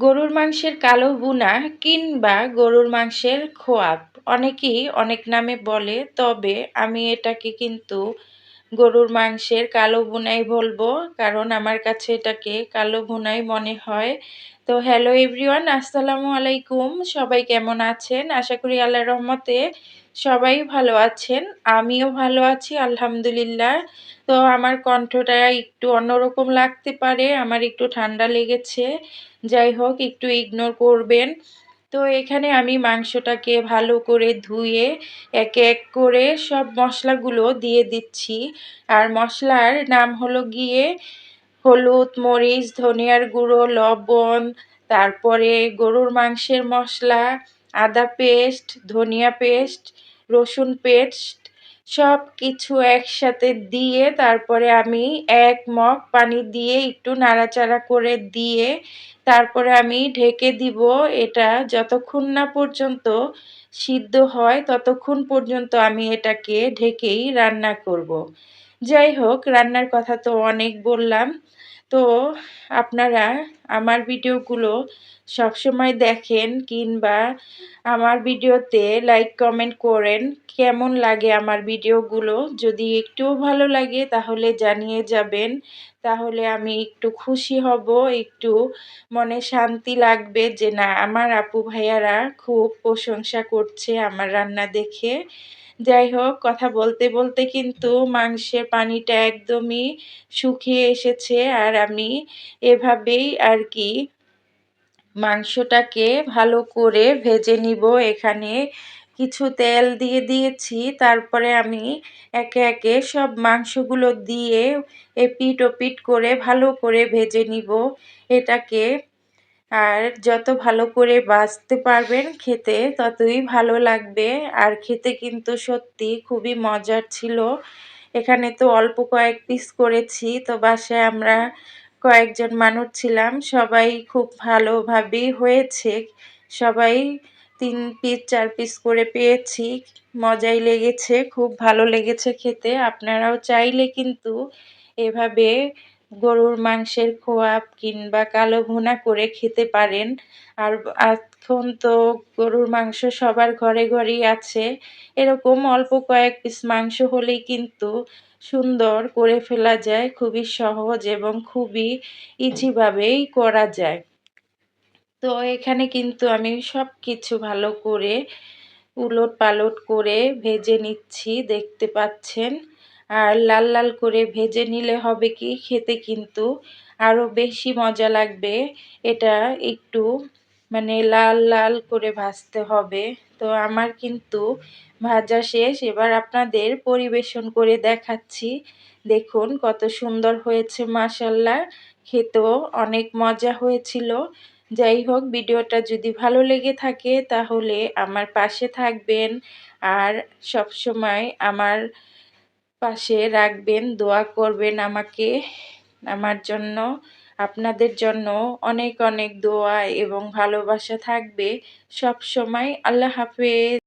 গরুর মাংসের কালো ভুনা কিংবা গরুর মাংসের খোয়াব অনেকেই অনেক নামে বলে, তবে আমি এটাকে কিন্তু গরুর মাংসের কালো ভুনাই বলবো, কারণ আমার কাছে এটাকে কালো ভুনাই মনে হয়। তো হ্যালো এভরিওয়ান, আসসালামু আলাইকুম। সবাই কেমন আছেন? আশা করি আল্লাহর রহমতে সবাই ভালো আছেন। আমিও ভালো আছি আলহামদুলিল্লাহ। তো আমার কণ্ঠটা একটু অন্যরকম লাগতে পারে, আমার একটু ঠান্ডা লেগেছে। যাই হোক, একটু ইগনোর করবেন। তো এখানে আমি মাংসটাকে ভালো করে ধুয়ে একে এক করে সব মশলাগুলো দিয়ে দিচ্ছি। আর মশলার নাম হলো গিয়ে হলুদ, মরিচ, ধনিয়ার গুঁড়ো, লবণ, তারপরে গরুর মাংসের মশলা, আদা পেস্ট, ধনিয়া পেস্ট, রসুন পেস্ট, সব কিছু একসাথে দিয়ে তারপরে আমি ১ মগ পানি দিয়ে একটু নাড়াচাড়া করে দিয়ে তারপরে আমি ঢেকে দিব। এটা যতক্ষণ না পর্যন্ত সিদ্ধ হয় ততক্ষণ পর্যন্ত আমি এটাকে ঢেকেই রান্না করব। যাই হোক, রান্নার কথা তো অনেক বললাম। তো আপনারা আমার ভিডিওগুলো সবসময় দেখেন কিংবা আমার ভিডিওতে লাইক কমেন্ট করেন কেমন লাগে আমার ভিডিওগুলো। যদি একটুও ভালো লাগে তাহলে জানিয়ে যাবেন, তাহলে আমি একটু খুশি হব, একটু মনে শান্তি লাগবে যে না, আমার আপু ভাইয়ারা খুব প্রশংসা করছে আমার রান্না দেখে। যাই হোক, কথা বলতে বলতে কিন্তু মাংসের পানিটা একদমই শুকিয়ে এসেছে, আর আমি এভাবেই আর কি মাংসটাকে ভালো করে ভেজে নিব। এখানে কিছু তেল দিয়ে দিয়েছি, তারপরে আমি একে একে সব মাংসগুলো দিয়ে এপিট ওপিট করে ভালো করে ভেজে নিব এটাকে। আর যত ভালো করে ভাজতে পারবেন খেতে ততই ভালো লাগবে। আর খেতে কিন্তু সত্যি খুবই মজার ছিল। এখানে তো অল্প কয়েক পিস করেছি, তো বাসায় আমরা কয়েকজন মানুষ ছিলাম, সবাই খুব ভালোভাবেই হয়েছে। সবাই ৩ পিস ৪ পিস করে পেয়েছি। মজাই লেগেছে, খুব ভালো লেগেছে খেতে। আপনারাও চাইলে কিন্তু এভাবে গরুর মাংসের খোয়াব কিংবা কালো ভুনা করে খেতে পারেন। আর এখন তো গরুর মাংস সবার ঘরে ঘরেই আছে। এরকম অল্প কয়েক পিস মাংস হলেই কিন্তু সুন্দর করে ফেলা যায়, খুবই সহজ এবং খুবই ইজিভাবেই করা যায়। তো এখানে কিন্তু আমি সব কিছু ভালো করে উলট পালট করে ভেজে নিচ্ছি, দেখতে পাচ্ছেন। আর লাল লাল করে ভেজে নিলে হবে কি, খেতে কিন্তু আরও বেশি মজা লাগবে। এটা একটু মানে লাল লাল করে ভাজতে হবে। তো আমার কিন্তু ভাজা শেষ, এবার আপনাদের পরিবেশন করে দেখাচ্ছি। দেখুন কত সুন্দর হয়েছে, মাশাআল্লাহ। খেতেও অনেক মজা হয়েছিল। যাই হোক, ভিডিওটা যদি ভালো লেগে থাকে তাহলে আমার পাশে থাকবেন আর সবসময় আমার পাশে রাখবেন, দোয়া করবেন আমাকে, আমার জন্য। আপনাদের জন্য অনেক অনেক দোয়া এবং ভালোবাসা থাকবে সব সময়। আল্লাহ হাফেজ।